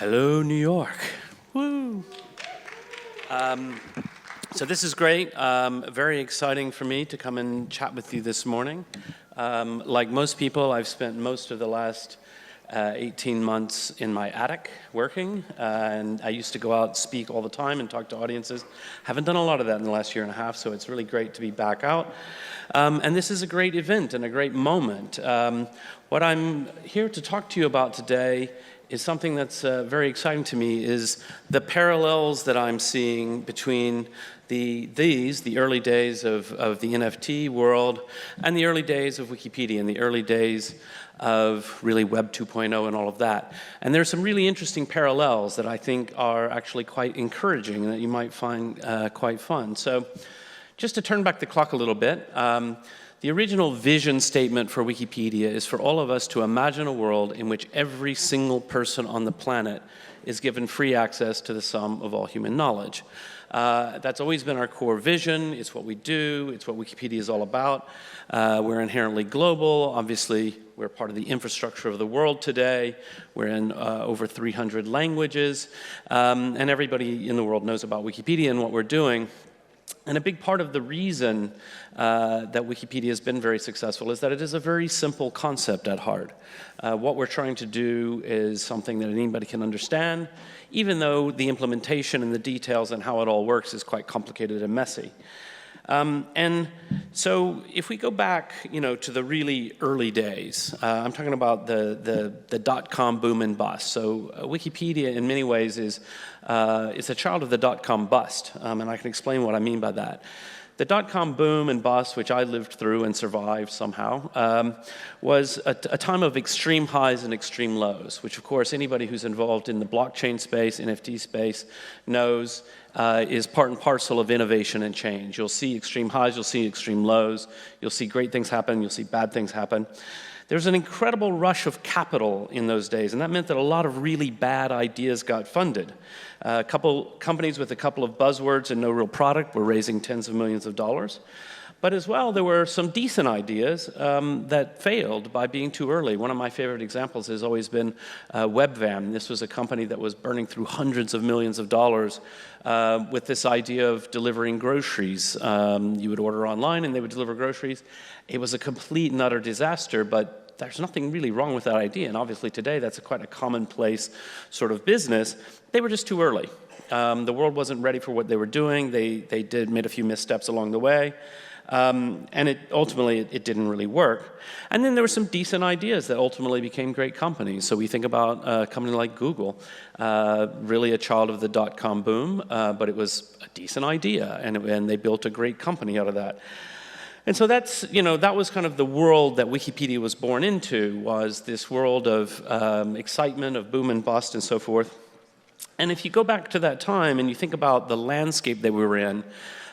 Hello, New York. Woo! So this is great. Very exciting for me to come and chat with you this morning. Like most people, I've spent most of the last 18 months in my attic working, and I used to go out, speak all the time, and talk to audiences. Haven't done a lot of that in the last year and a half, so it's really great to be back out. And this is a great event and a great moment. What I'm here to talk to you about today is something that's very exciting to me, is the parallels that I'm seeing between the early days of the NFT world and the early days of Wikipedia and the early days of really Web 2.0 and all of that. And there's some really interesting parallels that I think are actually quite encouraging and that you might find quite fun. So just to turn back the clock a little bit, the original vision statement for Wikipedia is for all of us to imagine a world in which every single person on the planet is given free access to the sum of all human knowledge. That's always been our core vision. It's what we do. It's what Wikipedia is all about. We're inherently global. Obviously, we're part of the infrastructure of the world today. We're in over 300 languages. And everybody in the world knows about Wikipedia and what we're doing. And a big part of the reason that Wikipedia has been very successful is that it is a very simple concept at heart. What we're trying to do is something that anybody can understand, even though the implementation and the details and how it all works is quite complicated and messy. And so if we go back, to the really early days, I'm talking about the dot-com boom and bust. So Wikipedia, in many ways, is a child of the dot-com bust, and I can explain what I mean by that. The dot-com boom and bust, which I lived through and survived somehow, was a time of extreme highs and extreme lows, which, of course, anybody who's involved in the blockchain space, NFT space, knows is part and parcel of innovation and change. You'll see extreme highs, you'll see extreme lows, you'll see great things happen, you'll see bad things happen. There's an incredible rush of capital in those days, and that meant that a lot of really bad ideas got funded. A couple companies with a couple of buzzwords and no real product were raising tens of millions of dollars. But as well, there were some decent ideas that failed by being too early. One of my favorite examples has always been Webvan. This was a company that was burning through hundreds of millions of dollars with this idea of delivering groceries. You would order online and they would deliver groceries. It was a complete and utter disaster, but there's nothing really wrong with that idea. And obviously today, that's quite a commonplace sort of business. They were just too early. The world wasn't ready for what they were doing. They made a few missteps along the way. And ultimately, it didn't really work. And then there were some decent ideas that ultimately became great companies. So we think about a company like Google, really a child of the dot-com boom, but it was a decent idea, and they built a great company out of that. And so that was kind of the world that Wikipedia was born into, was this world of excitement, of boom and bust and so forth. And if you go back to that time and you think about the landscape that we were in,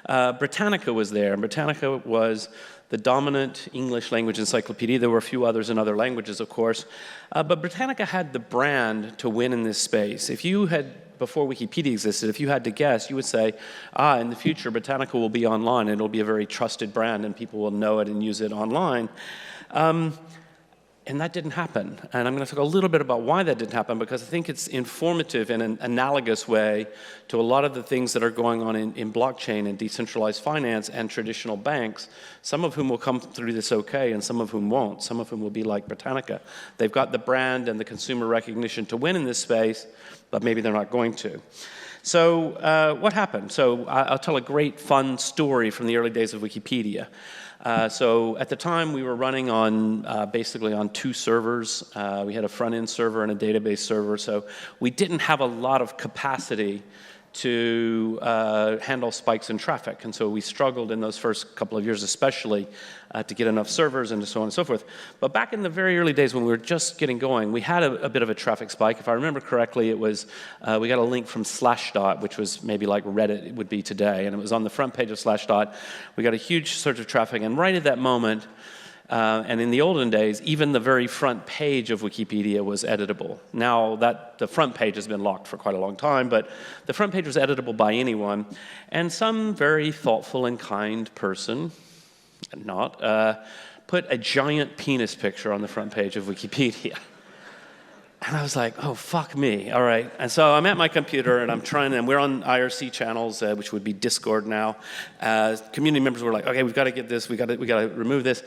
Britannica was there, and Britannica was the dominant English language encyclopedia. There were a few others in other languages, of course, but Britannica had the brand to win in this space. If you had, before Wikipedia existed, if you had to guess, you would say, in the future, Britannica will be online, and it'll be a very trusted brand, and people will know it and use it online. And that didn't happen. And I'm going to talk a little bit about why that didn't happen, because I think it's informative in an analogous way to a lot of the things that are going on in blockchain and decentralized finance and traditional banks, some of whom will come through this okay and some of whom won't. Some of whom will be like Britannica. They've got the brand and the consumer recognition to win in this space, but maybe they're not going to. So what happened? So I'll tell a great fun story from the early days of Wikipedia. So at the time, we were running on basically on two servers. We had a front-end server and a database server, so we didn't have a lot of capacity to handle spikes in traffic. And so we struggled in those first couple of years especially to get enough servers and so on and so forth. But back in the very early days when we were just getting going, we had a bit of a traffic spike. If I remember correctly, it was, we got a link from Slashdot, which was maybe like Reddit would be today. And it was on the front page of Slashdot. We got a huge surge of traffic. And right at that moment, and in the olden days, even the very front page of Wikipedia was editable. Now, the front page has been locked for quite a long time, but the front page was editable by anyone. And some very thoughtful and kind person, put a giant penis picture on the front page of Wikipedia. And I was like, oh, fuck me, all right. And so I'm at my computer, and I'm trying, and we're on IRC channels, which would be Discord now. Community members were like, okay, we've got to get this, we got to remove this.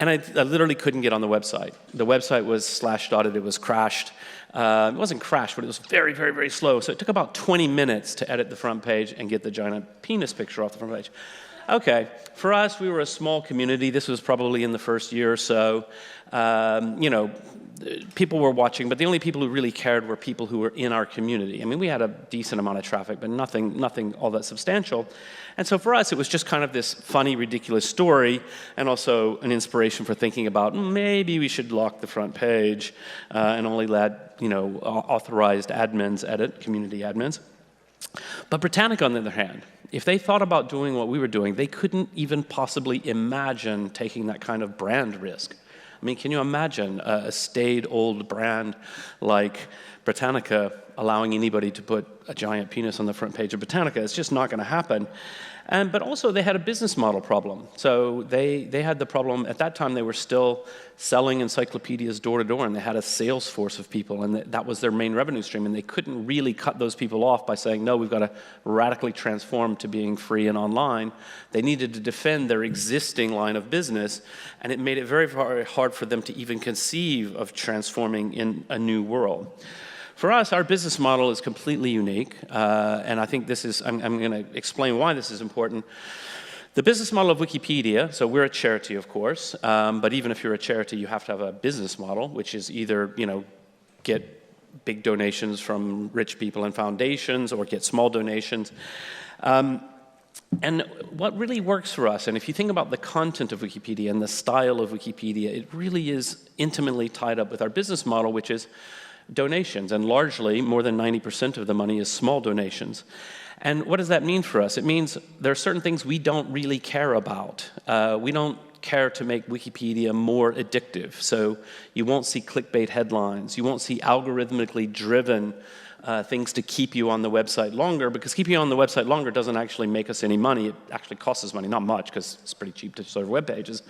And I literally couldn't get on the website. The website was slashdotted, it was crashed. It wasn't crashed, but it was very, very, very slow. So it took about 20 minutes to edit the front page and get the giant penis picture off the front page. Okay, for us, we were a small community. This was probably in the first year or so. People were watching, but the only people who really cared were people who were in our community. I mean, we had a decent amount of traffic, but nothing all that substantial. And so for us, it was just kind of this funny, ridiculous story, and also an inspiration for thinking about maybe we should lock the front page and only let authorized admins edit, community admins. But Britannica, on the other hand, if they thought about doing what we were doing, they couldn't even possibly imagine taking that kind of brand risk. I mean, can you imagine a staid old brand like Britannica allowing anybody to put a giant penis on the front page of Britannica? It's just not going to happen. But also, they had a business model problem. So they had the problem, at that time, they were still selling encyclopedias door to door, and they had a sales force of people, and that was their main revenue stream, and they couldn't really cut those people off by saying, no, we've got to radically transform to being free and online. They needed to defend their existing line of business, and it made it very, very hard for them to even conceive of transforming in a new world. For us, our business model is completely unique, and I think this is, I'm going to explain why this is important. The business model of Wikipedia, so we're a charity, of course, but even if you're a charity, you have to have a business model, which is either, get big donations from rich people and foundations, or get small donations. And what really works for us, and if you think about the content of Wikipedia and the style of Wikipedia, it really is intimately tied up with our business model, which is donations, and largely more than 90% of the money is small donations. And what does that mean for us? It means there are certain things we don't really care about. We don't care to make Wikipedia more addictive. So you won't see clickbait headlines. You won't see algorithmically driven things to keep you on the website longer, because keeping you on the website longer doesn't actually make us any money. It actually costs us money, not much, because it's pretty cheap to serve web pages.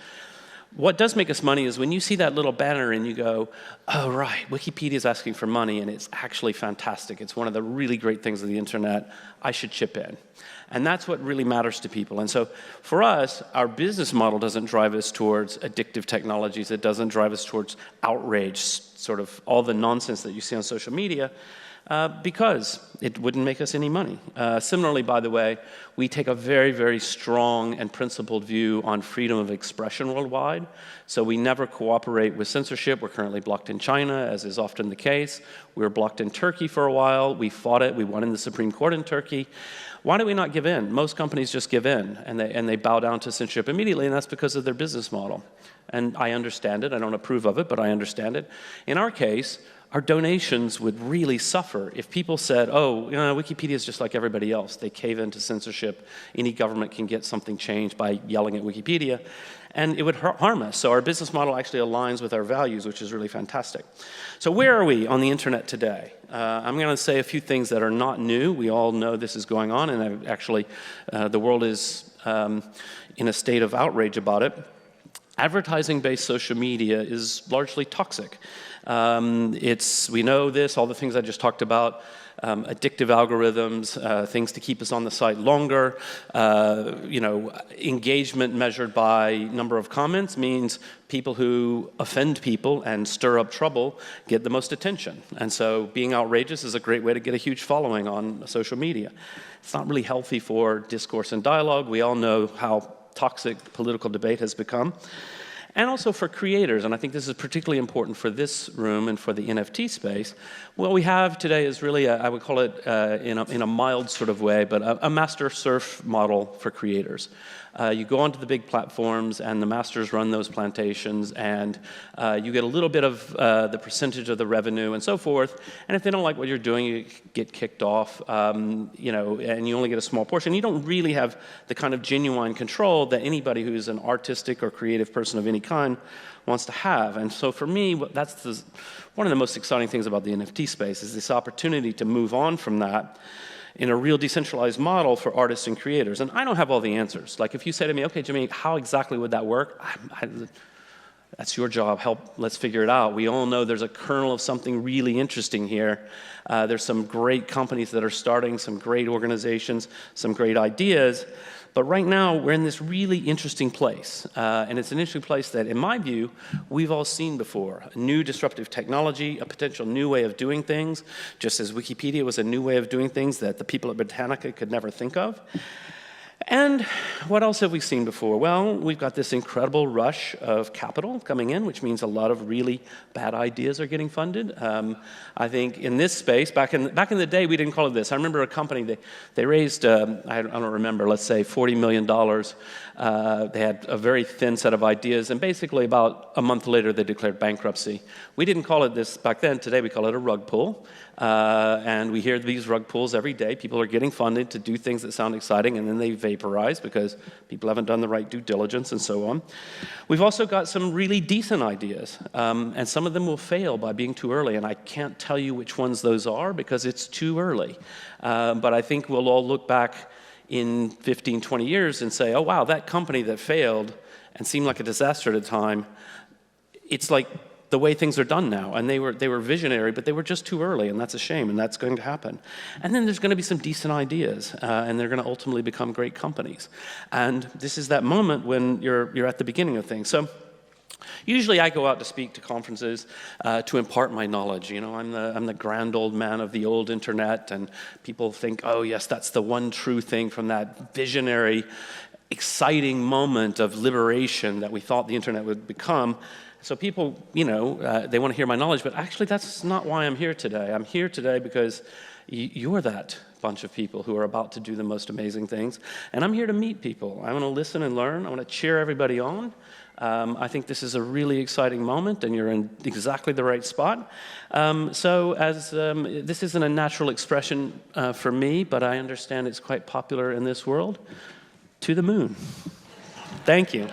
What does make us money is when you see that little banner and you go, oh, right, Wikipedia is asking for money, and it's actually fantastic. It's one of the really great things of the internet. I should chip in. And that's what really matters to people. And so for us, our business model doesn't drive us towards addictive technologies. It doesn't drive us towards outrage, sort of all the nonsense that you see on social media, because it wouldn't make us any money. Similarly, by the way, we take a very, very strong and principled view on freedom of expression worldwide. So we never cooperate with censorship. We're currently blocked in China, as is often the case. We were blocked in Turkey for a while. We fought it. We won in the Supreme Court in Turkey. Why do we not give in? Most companies just give in, and they bow down to censorship immediately, and that's because of their business model. And I understand it. I don't approve of it, but I understand it. In our case, our donations would really suffer if people said, oh, Wikipedia is just like everybody else. They cave into censorship. Any government can get something changed by yelling at Wikipedia, and it would harm us. So our business model actually aligns with our values, which is really fantastic. So where are we on the internet today? I'm going to say a few things that are not new. We all know this is going on, and actually the world is in a state of outrage about it. Advertising-based social media is largely toxic. We know this, all the things I just talked about, addictive algorithms, things to keep us on the site longer, engagement measured by number of comments means people who offend people and stir up trouble get the most attention. And so being outrageous is a great way to get a huge following on social media. It's not really healthy for discourse and dialogue. We all know how toxic political debate has become. And also for creators, and I think this is particularly important for this room and for the NFT space. What we have today is really, I would call it in a mild sort of way, but a master serf model for creators. You go onto the big platforms, and the masters run those plantations, and you get a little bit of the percentage of the revenue and so forth. And if they don't like what you're doing, you get kicked off, and you only get a small portion. You don't really have the kind of genuine control that anybody who's an artistic or creative person of any kind wants to have. And so for me, that's one of the most exciting things about the NFT space is this opportunity to move on from that in a real decentralized model for artists and creators. And I don't have all the answers. Like if you say to me, okay, Jimmy, how exactly would that work? That's your job. Let's figure it out. We all know there's a kernel of something really interesting here. There's some great companies that are starting, some great organizations, some great ideas. But right now, we're in this really interesting place. And it's an interesting place that, in my view, we've all seen before. A new disruptive technology, a potential new way of doing things, just as Wikipedia was a new way of doing things that the people at Britannica could never think of. And what else have we seen before? Well, we've got this incredible rush of capital coming in, which means a lot of really bad ideas are getting funded. I think in this space, back in the day, we didn't call it this. I remember a company, they raised, I don't remember, let's say $40 million. They had a very thin set of ideas, and basically about a month later, they declared bankruptcy. We didn't call it this back then. Today, we call it a rug pull. And we hear these rug pulls every day. People are getting funded to do things that sound exciting, and then they vaporize because people haven't done the right due diligence and so on. We've also got some really decent ideas, and some of them will fail by being too early, and I can't tell you which ones those are because it's too early. But I think we'll all look back in 15, 20 years and say, oh, wow, that company that failed and seemed like a disaster at the time, it's like the way things are done now. And they were visionary, but they were just too early, and that's a shame, and that's going to happen. And then there's going to be some decent ideas, and they're going to ultimately become great companies. And this is that moment when you're at the beginning of things. So usually I go out to speak to conferences to impart my knowledge. You know, I'm the grand old man of the old internet, and people think, oh yes, that's the one true thing from that visionary, exciting moment of liberation that we thought the internet would become. So people, you know, they want to hear my knowledge, but actually that's not why I'm here today. I'm here today because you're that bunch of people who are about to do the most amazing things, and I'm here to meet people. I want to listen and learn. I want to cheer everybody on. I think this is a really exciting moment, and you're in exactly the right spot. This isn't a natural expression for me, but I understand it's quite popular in this world. To the moon. Thank you.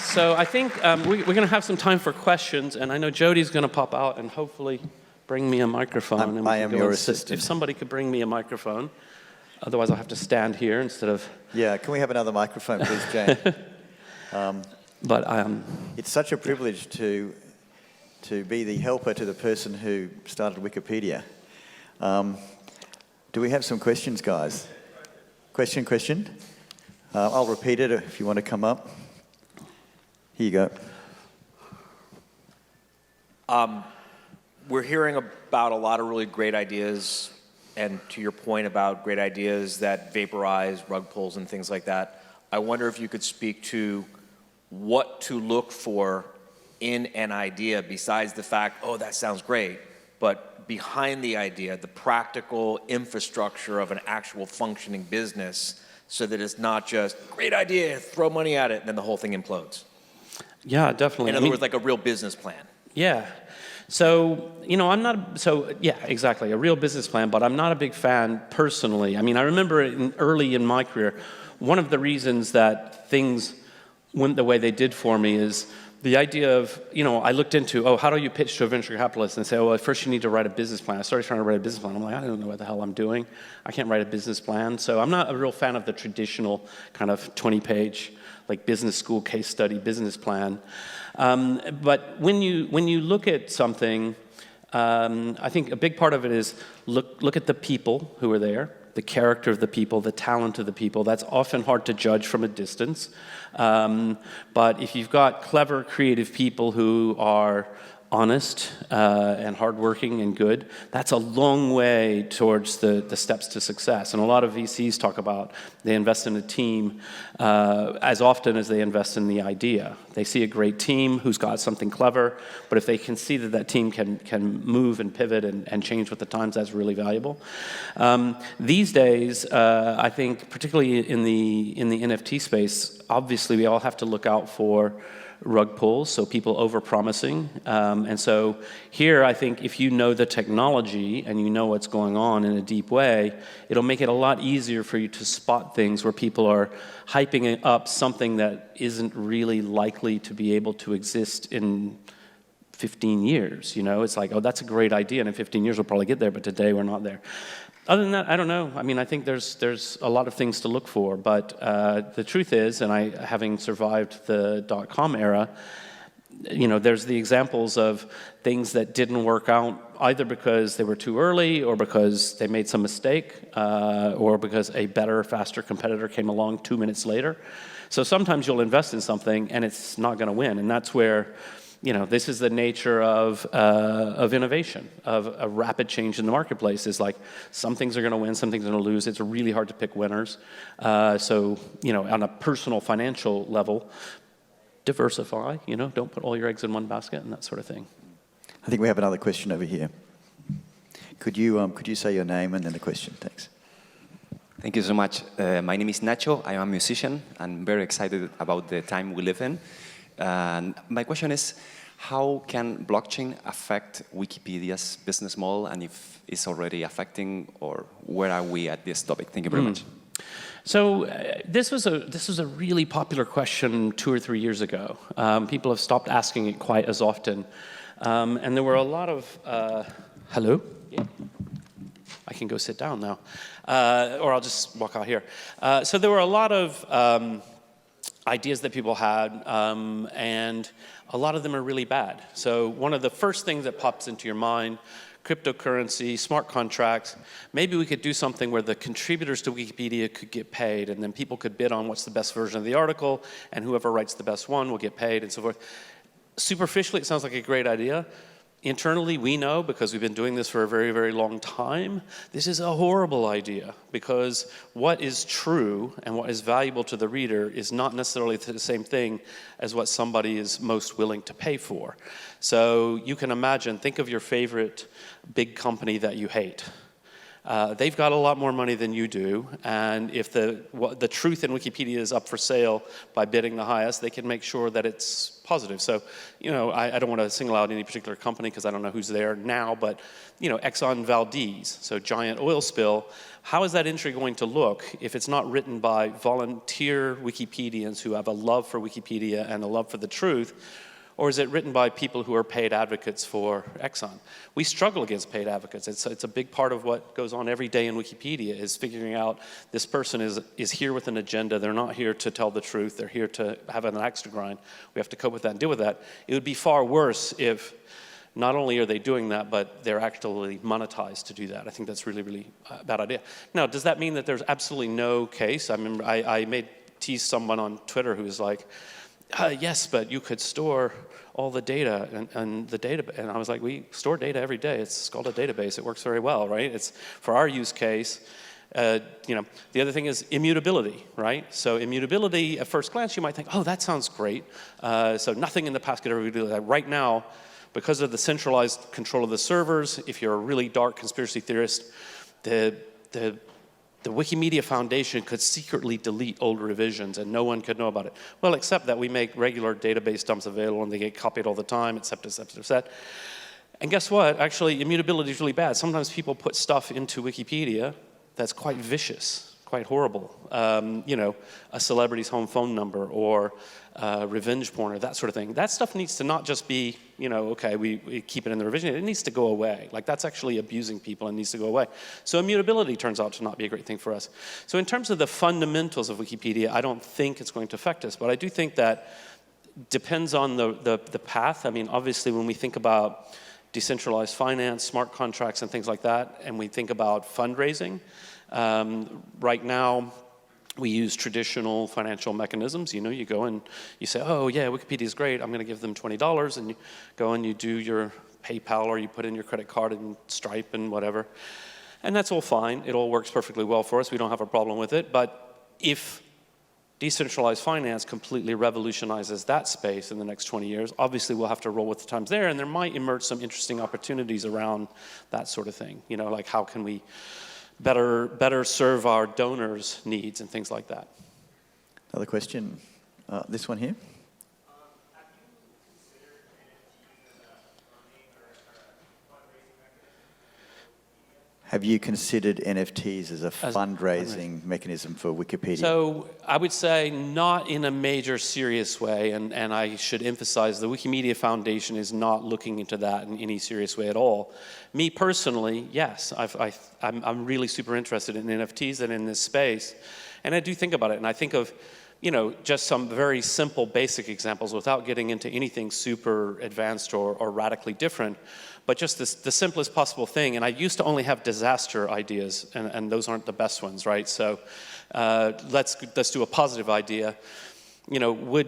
So I think we're going to have some time for questions, and I know Jody's going to pop out and hopefully bring me a microphone. I am your assistant. If somebody could bring me a microphone. Otherwise, I'll have to stand here instead of... Yeah, can we have another microphone, please, Jane? It's such a privilege to be the helper to the person who started Wikipedia. Do we have some questions, guys? Question? I'll repeat it if you want to come up. Here you go. We're hearing about a lot of really great ideas, and to your point about great ideas that vaporize, rug pulls, and things like that. I wonder if you could speak to what to look for in an idea besides the fact, oh, that sounds great, but behind the idea, the practical infrastructure of an actual functioning business so that it's not just, great idea, throw money at it, and then the whole thing implodes. Yeah, definitely. In other words, like a real business plan. Yeah. So, you know, yeah, exactly, a real business plan, but I'm not a big fan personally. I mean, I remember early in my career, one of the reasons that things went the way they did for me is the idea of, you know, I looked into, how do you pitch to a venture capitalist? And say, well, first you need to write a business plan. I started trying to write a business plan. I'm like, I don't know what the hell I'm doing. I can't write a business plan. So I'm not a real fan of the traditional kind of 20-page, like business school case study business plan. But when you look at something, I think a big part of it is look at the people who are there, the character of the people, the talent of the people. That's often hard to judge from a distance. But if you've got clever, creative people who are honest and hardworking and good, that's a long way towards the steps to success. And a lot of VCs talk about they invest in a team as often as they invest in the idea. They see a great team who's got something clever, but if they can see that team can move and pivot and change with the times, that's really valuable. These days, I think, particularly in the NFT space, obviously we all have to look out for rug pulls, so people over-promising. And so here, I think if you know the technology and you know what's going on in a deep way, it'll make it a lot easier for you to spot things where people are hyping up something that isn't really likely to be able to exist in 15 years. You know, it's like, oh, that's a great idea, and in 15 years we'll probably get there, but today we're not there. Other than that, I don't know. I mean, I think there's a lot of things to look for, but the truth is, and having survived the .com era, there's the examples of things that didn't work out either because they were too early or because they made some mistake or because a better, faster competitor came along 2 minutes later. So sometimes you'll invest in something and it's not going to win, and that's where this is the nature of innovation, of a rapid change in the marketplace. Is like some things are going to win, some things are going to lose. It's really hard to pick winners. So on a personal financial level, diversify. Don't put all your eggs in one basket and that sort of thing. I think we have another question over here. Could you say your name and then the question? Thanks. Thank you so much. My name is Nacho. I am a musician. I'm very excited about the time we live in. And my question is, how can blockchain affect Wikipedia's business model, and if it's already affecting, or where are we at this topic? Thank you very much. So this was a really popular question 2 or 3 years ago. People have stopped asking it quite as often, and there were a lot of hello. Yeah. I can go sit down now, or I'll just walk out here. So there were a lot of ideas that people had, and a lot of them are really bad. So one of the first things that pops into your mind, cryptocurrency, smart contracts, maybe we could do something where the contributors to Wikipedia could get paid, and then people could bid on what's the best version of the article, and whoever writes the best one will get paid, and so forth. Superficially, it sounds like a great idea. Internally, we know, because we've been doing this for a very, very long time, this is a horrible idea, because what is true and what is valuable to the reader is not necessarily the same thing as what somebody is most willing to pay for. So you can imagine, think of your favorite big company that you hate. They've got a lot more money than you do, and if the truth in Wikipedia is up for sale by bidding the highest, they can make sure that it's positive. So, I don't want to single out any particular company because I don't know who's there now, but, Exxon Valdez, so giant oil spill, how is that entry going to look if it's not written by volunteer Wikipedians who have a love for Wikipedia and a love for the truth? Or is it written by people who are paid advocates for Exxon? We struggle against paid advocates. It's a big part of what goes on every day in Wikipedia, is figuring out this person is here with an agenda. They're not here to tell the truth. They're here to have an axe to grind. We have to cope with that and deal with that. It would be far worse if not only are they doing that, but they're actually monetized to do that. I think that's really, really a bad idea. Now, does that mean that there's absolutely no case? I remember I teased someone on Twitter who was like, yes, but you could store all the data and the data. And I was like, we store data every day. It's called a database. It works very well, right? It's for our use case. The other thing is immutability, right? So immutability, at first glance, you might think, oh, that sounds great. So nothing in the past could ever do that. Right now, because of the centralized control of the servers, if you're a really dark conspiracy theorist, the Wikimedia Foundation could secretly delete old revisions and no one could know about it. Well, except that we make regular database dumps available and they get copied all the time, et cetera. And guess what? Actually, immutability is really bad. Sometimes people put stuff into Wikipedia that's quite vicious, quite horrible. A celebrity's home phone number or revenge porn or that sort of thing. That stuff needs to not just be, okay, we keep it in the revision. It needs to go away. Like, that's actually abusing people and needs to go away. So immutability turns out to not be a great thing for us. So in terms of the fundamentals of Wikipedia, I don't think it's going to affect us. But I do think that depends on the path. I mean, obviously, when we think about decentralized finance, smart contracts, and things like that, and we think about fundraising, right now, we use traditional financial mechanisms. You go and you say, oh, yeah, Wikipedia is great. I'm going to give them $20. And you go and you do your PayPal or you put in your credit card and Stripe and whatever. And that's all fine. It all works perfectly well for us. We don't have a problem with it. But if decentralized finance completely revolutionizes that space in the next 20 years, obviously we'll have to roll with the times there. And there might emerge some interesting opportunities around that sort of thing. Like how can we better serve our donors' needs and things like that. Another question. This one here. Have you considered NFTs as a funding or a fundraising mechanism? Have you considered NFTs as a fundraising mechanism for Wikipedia? So I would say not in a major serious way, and I should emphasize the Wikimedia Foundation is not looking into that in any serious way at all. Me personally, yes, I'm really super interested in NFTs and in this space, and I do think about it, and I think of, you know, just some very simple basic examples without getting into anything super advanced or radically different. But just the simplest possible thing, and I used to only have disaster ideas, and those aren't the best ones, right? So let's do a positive idea. You know,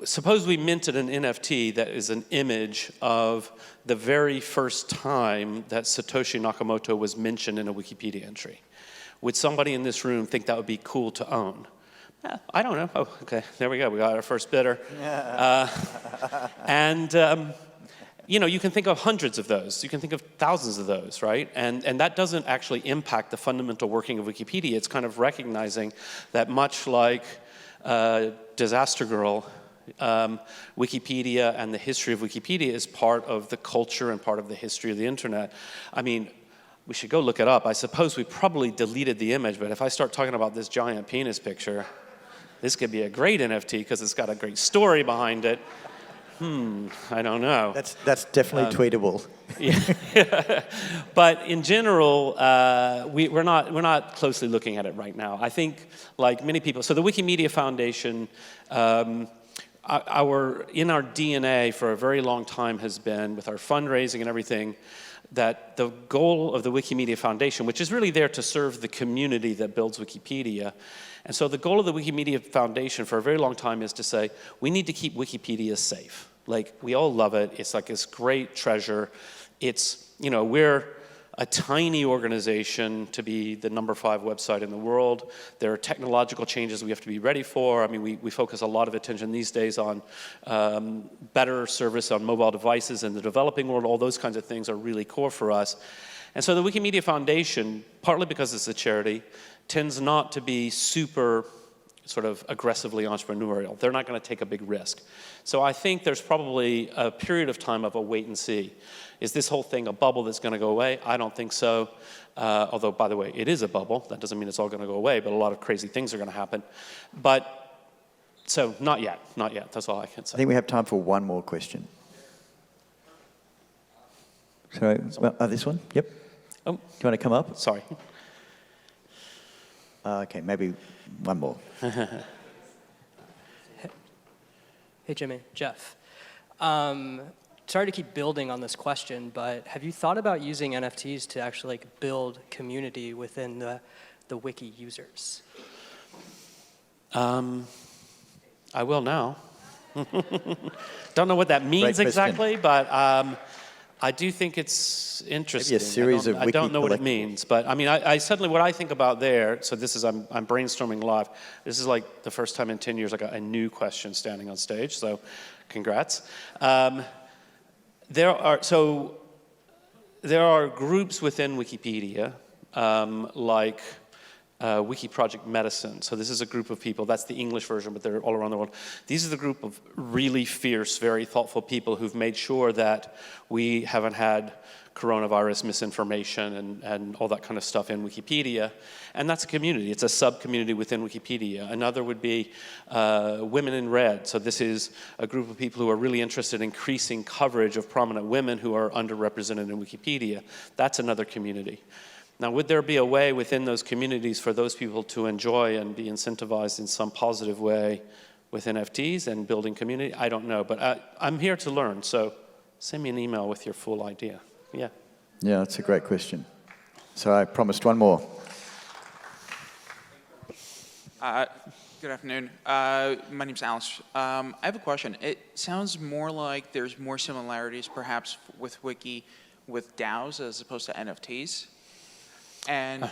suppose we minted an NFT that is an image of the very first time that Satoshi Nakamoto was mentioned in a Wikipedia entry. Would somebody in this room think that would be cool to own? I don't know. Oh, okay, there we go. We got our first bidder. You know, you can think of hundreds of those. You can think of thousands of those, right? And that doesn't actually impact the fundamental working of Wikipedia. It's kind of recognizing that much like Disaster Girl, Wikipedia and the history of Wikipedia is part of the culture and part of the history of the internet. I mean, we should go look it up. I suppose we probably deleted the image, but if I start talking about this giant penis picture, this could be a great NFT because it's got a great story behind it. I don't know. That's definitely tweetable. Yeah. But in general, we're not closely looking at it right now. I think, like many people, so the Wikimedia Foundation, in our DNA for a very long time has been, with our fundraising and everything, that the goal of the Wikimedia Foundation, which is really there to serve the community that builds Wikipedia, and so the goal of the Wikimedia Foundation for a very long time is to say, we need to keep Wikipedia safe. Like, we all love it. It's like this great treasure. It's, you know, we're a tiny organization to be the #5 website in the world. There are technological changes we have to be ready for. I mean, we focus a lot of attention these days on better service on mobile devices in the developing world. All those kinds of things are really core for us. And so the Wikimedia Foundation, partly because it's a charity, tends not to be super sort of aggressively entrepreneurial. They're not going to take a big risk. So I think there's probably a period of time of a wait and see. Is this whole thing a bubble that's going to go away? I don't think so. Although, by the way, it is a bubble. That doesn't mean it's all going to go away, but a lot of crazy things are going to happen. But, so not yet, not yet. That's all I can say. I think we have time for one more question. Sorry, this one? Yep. Oh. Do you want to come up? Sorry. Okay, maybe one more. Hey, Jimmy, Jeff. Sorry to keep building on this question, but have you thought about using NFTs to actually like build community within the Wiki users? I will now. Don't know what that means exactly, but I do think it's interesting. Maybe a series of I don't know what it collectibles. means, but I mean, I suddenly, what I think about there, so this is, I'm brainstorming live. This is like the first time in 10 years I got a new question standing on stage, so congrats. There are groups within Wikipedia, like Wiki Project Medicine. So this is a group of people, that's the English version, but they're all around the world. These are the group of really fierce, very thoughtful people who've made sure that we haven't had coronavirus misinformation and all that kind of stuff in Wikipedia. And that's a community. It's a sub-community within Wikipedia. Another would be Women in Red. So this is a group of people who are really interested in increasing coverage of prominent women who are underrepresented in Wikipedia. That's another community. Now, would there be a way within those communities for those people to enjoy and be incentivized in some positive way with NFTs and building community? I don't know, but I'm here to learn, so send me an email with your full idea. Yeah. Yeah, that's a great question. So I promised one more. Good afternoon. My name's Alice. I have a question. It sounds more like there's more similarities perhaps with Wiki with DAOs as opposed to NFTs. And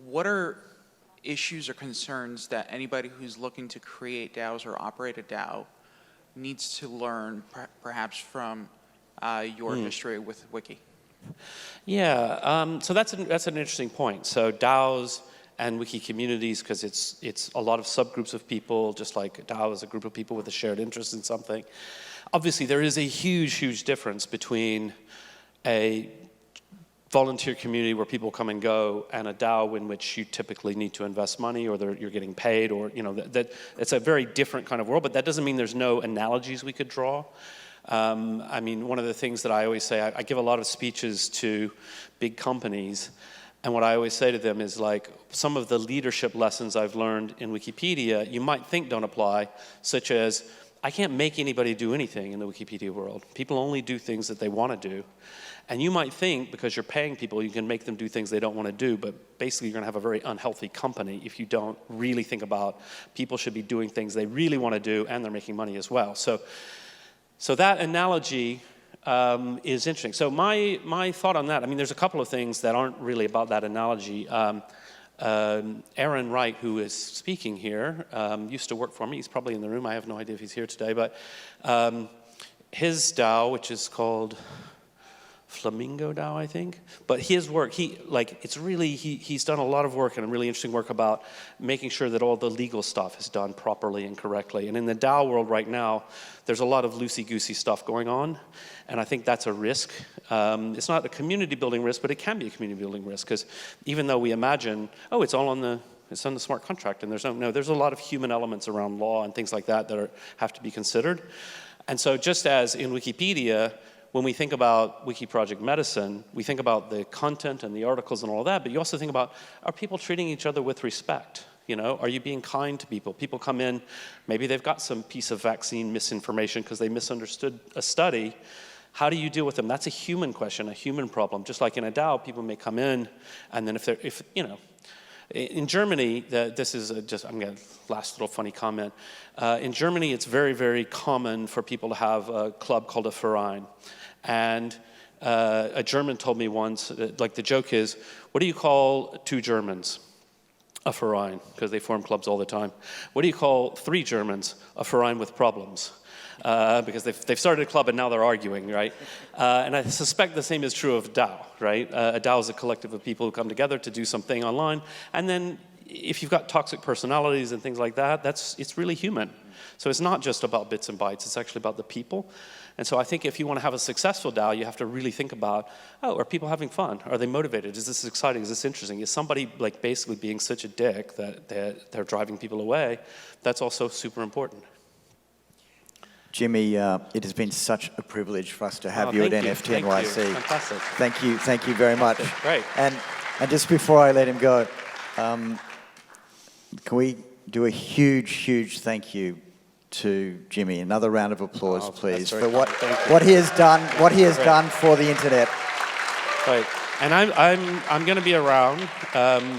what are issues or concerns that anybody who's looking to create DAOs or operate a DAO needs to learn perhaps from your history with Wiki? Yeah, so that's an interesting point. So DAOs and Wiki communities, because it's a lot of subgroups of people, just like a DAO is a group of people with a shared interest in something. Obviously, there is a huge, huge difference between a volunteer community where people come and go, and a DAO in which you typically need to invest money, or you're getting paid, or that it's a very different kind of world. But that doesn't mean there's no analogies we could draw. I mean, one of the things that I always say, I give a lot of speeches to big companies, and what I always say to them is, like, some of the leadership lessons I've learned in Wikipedia you might think don't apply, such as, I can't make anybody do anything in the Wikipedia world. People only do things that they want to do. And you might think, because you're paying people, you can make them do things they don't want to do, but basically you're going to have a very unhealthy company if you don't really think about people should be doing things they really want to do, and they're making money as well. So that analogy is interesting. So my thought on that, I mean, there's a couple of things that aren't really about that analogy. Aaron Wright, who is speaking here, used to work for me. He's probably in the room. I have no idea if he's here today. But his DAO, which is called Flamingo DAO, I think. But his work, he's done a lot of work, and really interesting work about making sure that all the legal stuff is done properly and correctly. And in the DAO world right now, there's a lot of loosey-goosey stuff going on, and I think that's a risk. It's not a community building risk, but it can be a community building risk, because even though we imagine, oh, it's on the smart contract, and there's a lot of human elements around law and things like that have to be considered. And so just as in Wikipedia, when we think about Wiki Project Medicine, we think about the content and the articles and all of that, but you also think about, are people treating each other with respect? Are you being kind to people? People come in, maybe they've got some piece of vaccine misinformation because they misunderstood a study. How do you deal with them? That's a human question, a human problem. Just like in a DAO, people may come in, and then in Germany, this is I'm going to last little funny comment. In Germany, it's very, very common for people to have a club called a Verein. And a German told me once, the joke is, what do you call 2 Germans? A Verein, because they form clubs all the time. What do you call 3 Germans? A Verein with problems. Because they've started a club and now they're arguing, right? And I suspect the same is true of DAO, right? A DAO is a collective of people who come together to do something online, and then if you've got toxic personalities and things like that, it's really human. So it's not just about bits and bytes, it's actually about the people. And so I think if you want to have a successful DAO, you have to really think about, are people having fun? Are they motivated? Is this exciting? Is this interesting? Is somebody basically being such a dick that they're driving people away? That's also super important. Jimmy, it has been such a privilege for us to have you at NFT.NYC. Fantastic. Thank you very much. Great. And just before I let him go, can we do a huge thank you to Jimmy? Another round of applause, please, for what he has done for the internet. Right. And I'm going to be around.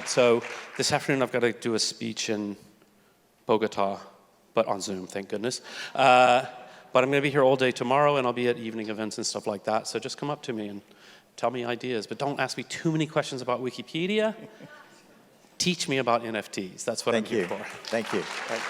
So this afternoon I've got to do a speech in Bogota, but on Zoom, thank goodness. But I'm going to be here all day tomorrow, and I'll be at evening events and stuff like that. So just come up to me and tell me ideas. But don't ask me too many questions about Wikipedia. Teach me about NFTs. That's what I'm here for. Thank you. Right.